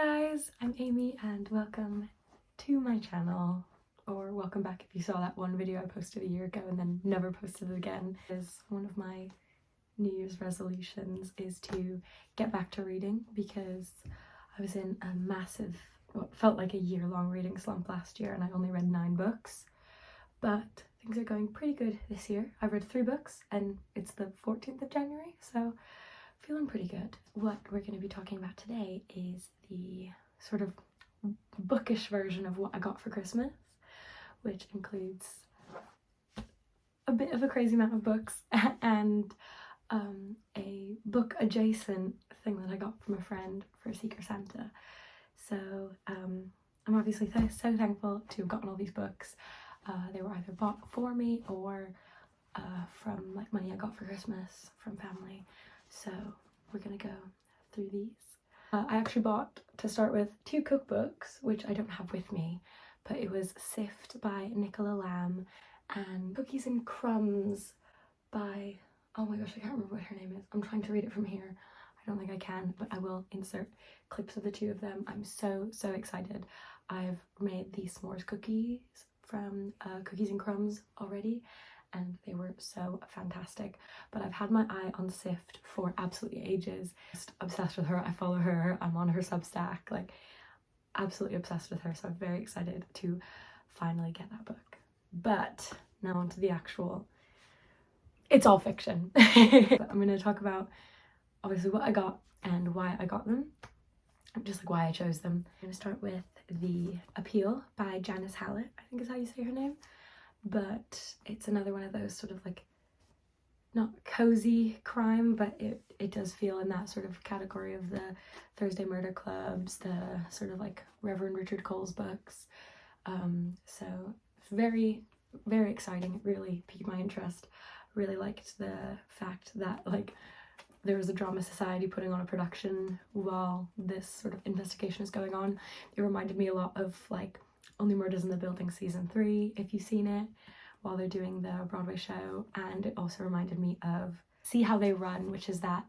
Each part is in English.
guys, I'm Amy and welcome to my channel, or welcome back if you saw that one video I posted a year ago and then never posted it again. One of my New Year's resolutions is to get back to reading because I was in a massive, what felt like a year-long reading slump last year and I only read 9 books, but things are going pretty good this year. I've read 3 books and it's the 14th of January, so feeling pretty good. What we're going to be talking about today is the sort of bookish version of what I got for Christmas, which includes a bit of a crazy amount of books and a book adjacent thing that I got from a friend for Secret Santa. So I'm obviously so thankful to have gotten all these books. They were either bought for me or from like money I got for Christmas from family. So we're gonna go through these. I actually bought, to start with, 2 cookbooks, which I don't have with me, but it was Sift by Nicola Lamb and Cookies and Crumbs by, oh my gosh, I can't remember what her name is. I'm trying to read it from here. I don't think I can, but I will insert clips of the 2 of them. I'm so excited. I've made the s'mores cookies from Cookies and Crumbs already, and they were so fantastic, but I've had my eye on Sift for absolutely ages. Just obsessed with her. I follow her, I'm on her Substack, like absolutely obsessed with her, so I'm very excited to finally get that book. But now on to the actual, it's all fiction. I'm going to talk about obviously what I got and why I got them, just like why I chose them. I'm going to start with The Appeal by Janice Hallett, I think is how you say her name. But it's another one of those sort of like, not cozy crime, but it does feel in that sort of category of the Thursday Murder Clubs, the sort of like Reverend Richard Cole's books. So very exciting. It really piqued my interest. Really liked the fact that like there was a drama society putting on a production while this sort of investigation is going on. It reminded me a lot of like Only Murders in the Building season 3, if you've seen it, while they're doing the Broadway show. And it also reminded me of See How They Run, which is that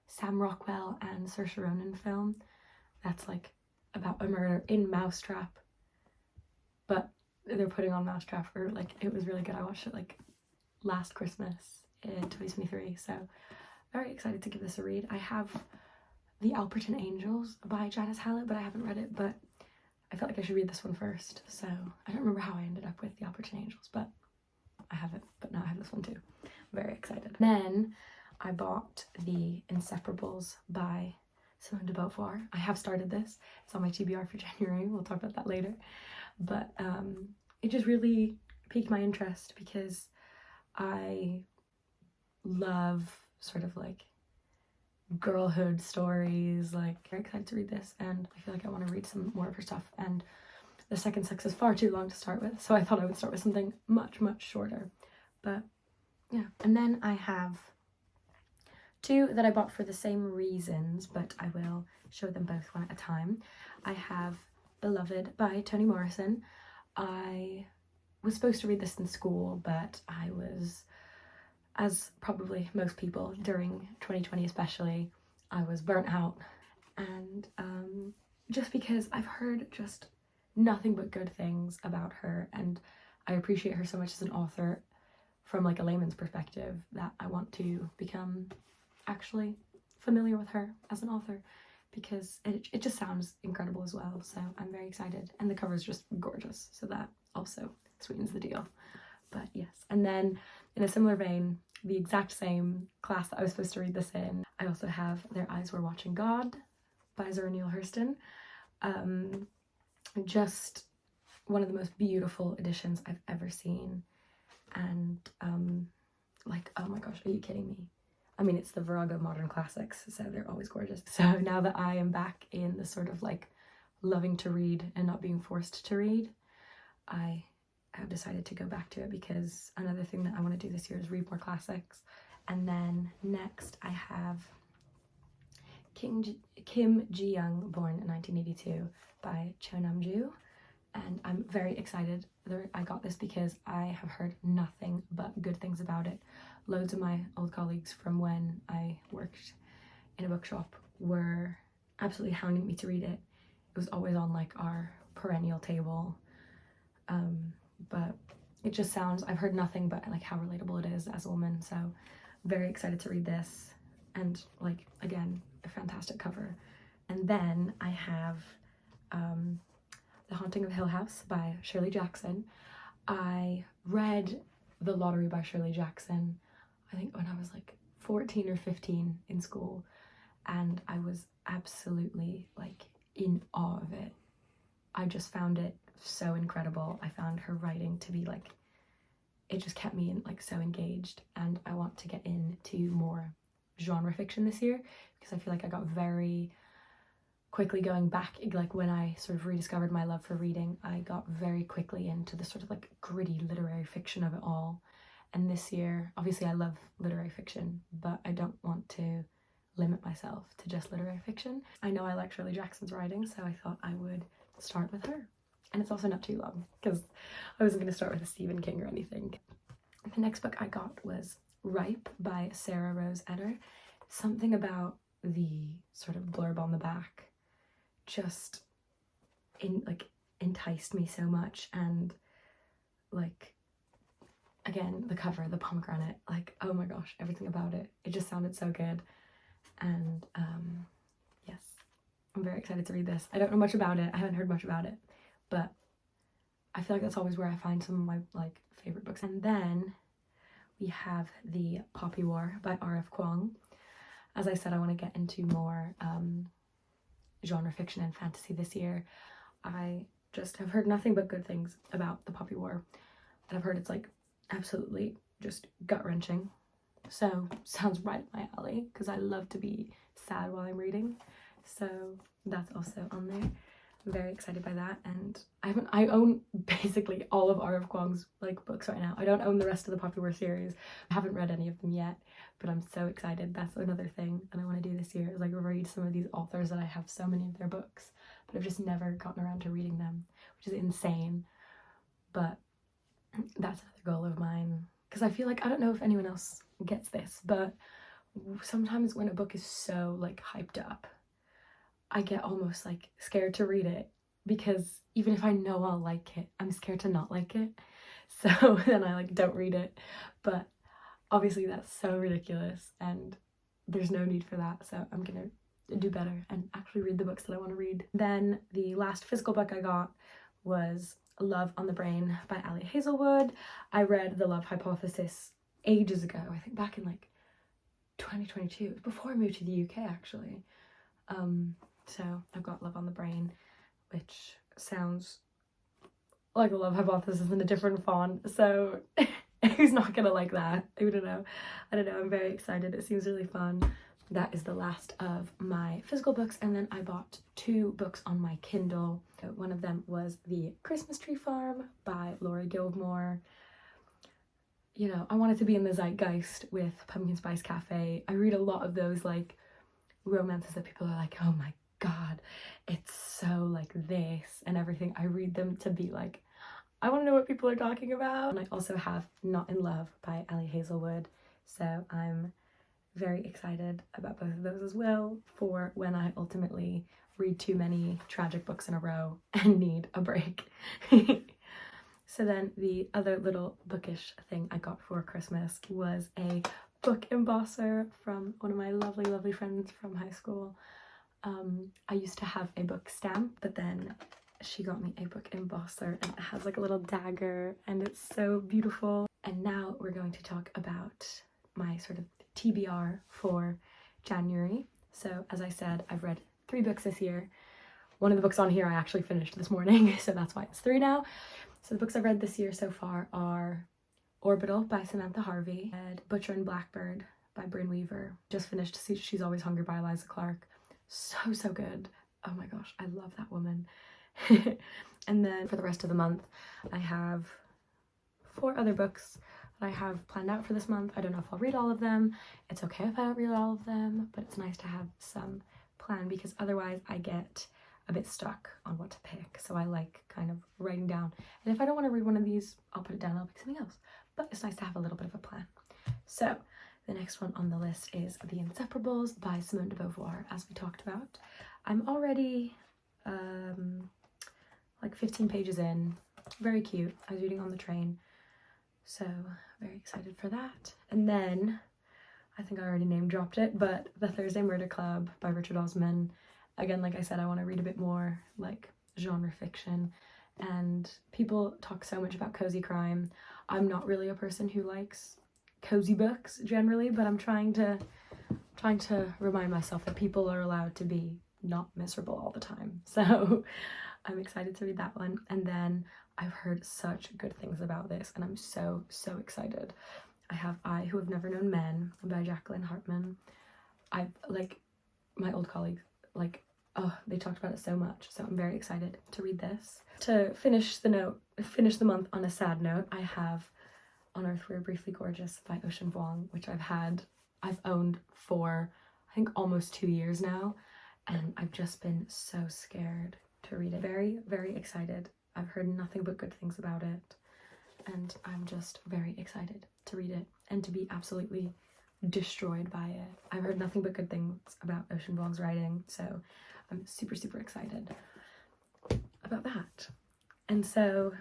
Sam Rockwell and Saoirse Ronan film that's like about a murder in Mousetrap, but they're putting on Mousetrap, or like, it was really good. I watched it like last Christmas in 2023, so very excited to give this a read. I have The Alperton Angels by Janice Hallett, but I haven't read it, but I felt like I should read this one first, so I don't remember how I ended up with The Alperton Angels, but I have it, but now I have this one too. I'm very excited. Then I bought The Inseparables by Simone de Beauvoir. I have started this. It's on my TBR for January. We'll talk about that later. But it just really piqued my interest because I love sort of like girlhood stories. Like, very excited to read this, and I feel like I want to read some more of her stuff, and The Second Sex is far too long to start with, so I thought I would start with something much shorter. But yeah, and then I have 2 that I bought for the same reasons, but I will show them both one at a time. I have Beloved by Toni Morrison. I was supposed to read this in school, but I was, as probably most people during 2020 especially, I was burnt out, and just because I've heard just nothing but good things about her, and I appreciate her so much as an author from like a layman's perspective, that I want to become actually familiar with her as an author, because it just sounds incredible as well. So I'm very excited, and the cover is just gorgeous, so that also sweetens the deal. But yes, and then in a similar vein, the exact same class that I was supposed to read this in, I also have Their Eyes Were Watching God by Zora Neale Hurston. Just one of the most beautiful editions I've ever seen, and like, oh my gosh, are you kidding me? I mean, it's the Virago Modern Classics, so they're always gorgeous. So now that I am back in the sort of like loving to read and not being forced to read, I have decided to go back to it, because another thing that I want to do this year is read more classics. And then next I have Kim Ji-young, born in 1982, by Cho Nam-ju, and I'm very excited that I got this because I have heard nothing but good things about it. Loads of my old colleagues from when I worked in a bookshop were absolutely hounding me to read it. It was always on like our perennial table. But it just sounds, I've heard nothing but like how relatable it is as a woman, so very excited to read this. And like, again, a fantastic cover. And then I have The Haunting of Hill House by Shirley Jackson. I read The Lottery by Shirley Jackson, I think when I was like 14 or 15 in school, and I was absolutely like in awe of it. I just found it so incredible. I found her writing to be like, it just kept me in, like so engaged, and I want to get into more genre fiction this year because I feel like I got very quickly going back, like when I sort of rediscovered my love for reading, I got very quickly into the sort of like gritty literary fiction of it all. And this year, obviously I love literary fiction, but I don't want to limit myself to just literary fiction. I know I like Shirley Jackson's writing, so I thought I would start with her. And it's also not too long because I wasn't going to start with a Stephen King or anything. The next book I got was Ripe by Sarah Rose Etter. Something about the sort of blurb on the back just enticed me so much, and like, again, the cover, the pomegranate, like, oh my gosh, everything about it, it just sounded so good. And yes, I'm very excited to read this. I don't know much about it, I haven't heard much about it, but I feel like that's always where I find some of my like favorite books. And then we have The Poppy War by R.F. Kuang. As I said, I want to get into more genre fiction and fantasy this year. I just have heard nothing but good things about The Poppy War, and I've heard it's like absolutely just gut-wrenching, so sounds right up my alley because I love to be sad while I'm reading, so that's also on there. I'm very excited by that. And I own basically all of R.F. Kuang's like books right now. I don't own the rest of the Poppy War series. I haven't read any of them yet, but I'm so excited. That's another thing that I want to do this year, is like read some of these authors that I have so many of their books, but I've just never gotten around to reading them, which is insane. But that's another goal of mine, because I feel like, I don't know if anyone else gets this, but sometimes when a book is so like hyped up, I get almost like scared to read it, because even if I know I'll like it, I'm scared to not like it, so then I like don't read it. But obviously that's so ridiculous and there's no need for that, so I'm gonna do better and actually read the books that I want to read. Then the last physical book I got was Love on the Brain by Ali Hazelwood. I read The Love Hypothesis ages ago, I think back in like 2022. It was before I moved to the UK actually. So I've got Love on the Brain, which sounds like a Love Hypothesis in a different font, so who's not gonna like that? I don't know, I'm very excited. It seems really fun. That is the last of my physical books, and then I bought 2 books on my Kindle. One of them was The Christmas Tree Farm by Laura Gilmore. You know, I wanted to be in the zeitgeist with Pumpkin Spice Cafe. I read a lot of those like romances that people are like, oh my god, it's so like this and everything. I read them to be like, I want to know what people are talking about. And I also have Not in Love by Ali Hazelwood, so I'm very excited about both of those as well, for when I ultimately read too many tragic books in a row and need a break. So then the other little bookish thing I got for Christmas was a book embosser from one of my lovely friends from high school. I used to have a book stamp, but then she got me a book embosser, and it has like a little dagger and it's so beautiful. And now we're going to talk about my sort of TBR for January. So as I said, I've read 3 books this year. One of the books on here I actually finished this morning, so that's why it's 3 now. So the books I've read this year so far are Orbital by Samantha Harvey, and Butcher and Blackbird by Brynne Weaver. Just finished She's Always Hungry by Eliza Clark. So good. Oh my gosh, I love that woman. And then for the rest of the month, I have 4 other books that I have planned out for this month. I don't know if I'll read all of them. It's okay if I don't read all of them, but it's nice to have some plan, because otherwise I get a bit stuck on what to pick. So I like kind of writing down, and if I don't want to read one of these, I'll put it down, I'll pick something else. But it's nice to have a little bit of a plan. So the next one on the list is The Inseparables by Simone de Beauvoir, as we talked about. I'm already like 15 pages in. Very cute. I was reading on the train, so very excited for that. And then I think I already name dropped it, but The Thursday Murder Club by Richard Osman. Again, like I said, I want to read a bit more like genre fiction, and people talk so much about cozy crime. I'm not really a person who likes cozy books generally, but I'm trying to remind myself that people are allowed to be not miserable all the time. So I'm excited to read that one. And then I've heard such good things about this, and I'm so excited. I have I Who Have Never Known Men by Jacqueline Hartman. I've like my old colleagues, like, oh, they talked about it so much, so I'm very excited to read this. To finish the month on a sad note, I have On Earth We're Briefly Gorgeous by Ocean Vuong, which I've owned for I think almost 2 years now, and I've just been so scared to read it. Very excited. I've heard nothing but good things about it, and I'm just very excited to read it and to be absolutely destroyed by it. I've heard nothing but good things about Ocean Vuong's writing, so I'm super excited about that. And so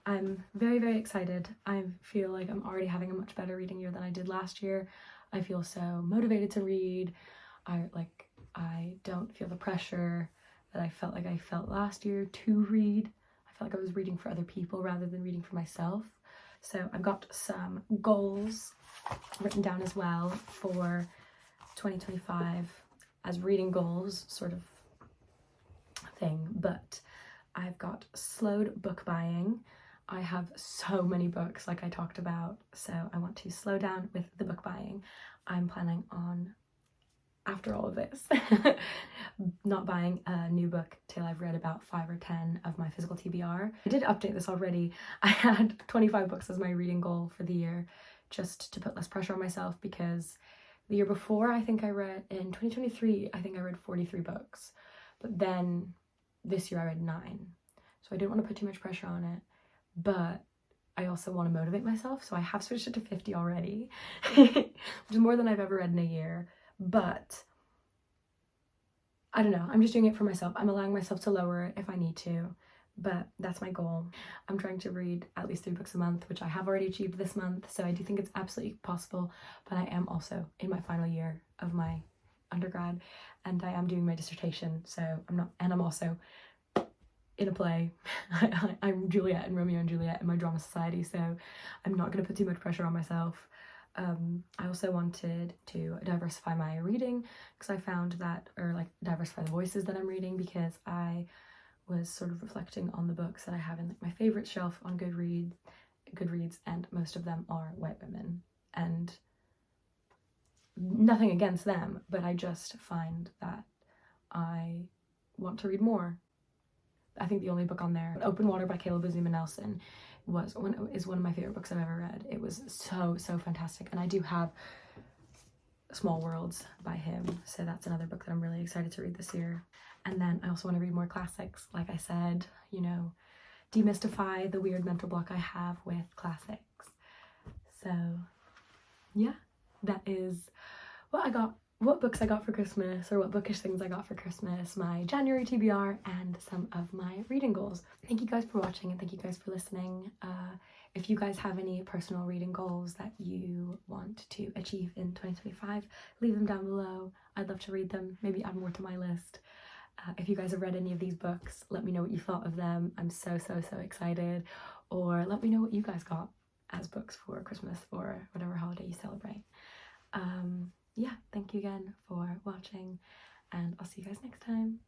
I'm very excited. I feel like I'm already having a much better reading year than I did last year. I feel so motivated to read. I don't feel the pressure that I felt like I felt last year to read. I felt like I was reading for other people rather than reading for myself. So I've got some goals written down as well for 2025 as reading goals sort of thing, but I've got slowed book buying. I have so many books like I talked about, so I want to slow down with the book buying. I'm planning on, after all of this, not buying a new book till I've read about 5 or 10 of my physical TBR. I did update this already. I had 25 books as my reading goal for the year, just to put less pressure on myself, because the year before, in 2023, I think I read 43 books, but then this year I read 9. So I didn't want to put too much pressure on it, but I also want to motivate myself, so I have switched it to 50 already, which is more than I've ever read in a year. But I don't know, I'm just doing it for myself. I'm allowing myself to lower it if I need to, but that's my goal. I'm trying to read at least 3 books a month, which I have already achieved this month, so I do think it's absolutely possible. But I am also in my final year of my undergrad, and I am doing my dissertation, so I'm also in a play. I'm Juliet in Romeo and Juliet in my drama society, so I'm not going to put too much pressure on myself. I also wanted to diversify my reading, because I found that, or like diversify the voices that I'm reading, because I was sort of reflecting on the books that I have in like my favorite shelf on Goodreads, and most of them are white women, and nothing against them, but I just find that I want to read more. I think the only book on there, Open Water by Caleb Azuma Nelson, is one of my favorite books I've ever read. It was so fantastic, and I do have Small Worlds by him, so that's another book that I'm really excited to read this year. And then I also want to read more classics, like I said, you know, demystify the weird mental block I have with classics. So yeah, that is what books I got for Christmas, or what bookish things I got for Christmas, my January TBR, and some of my reading goals. Thank you guys for watching, and thank you guys for listening. If you guys have any personal reading goals that you want to achieve in 2025, leave them down below. I'd love to read them, maybe add more to my list. If you guys have read any of these books, let me know what you thought of them. I'm so excited. Or let me know what you guys got as books for Christmas or whatever holiday you celebrate. Yeah, thank you again for watching, and I'll see you guys next time.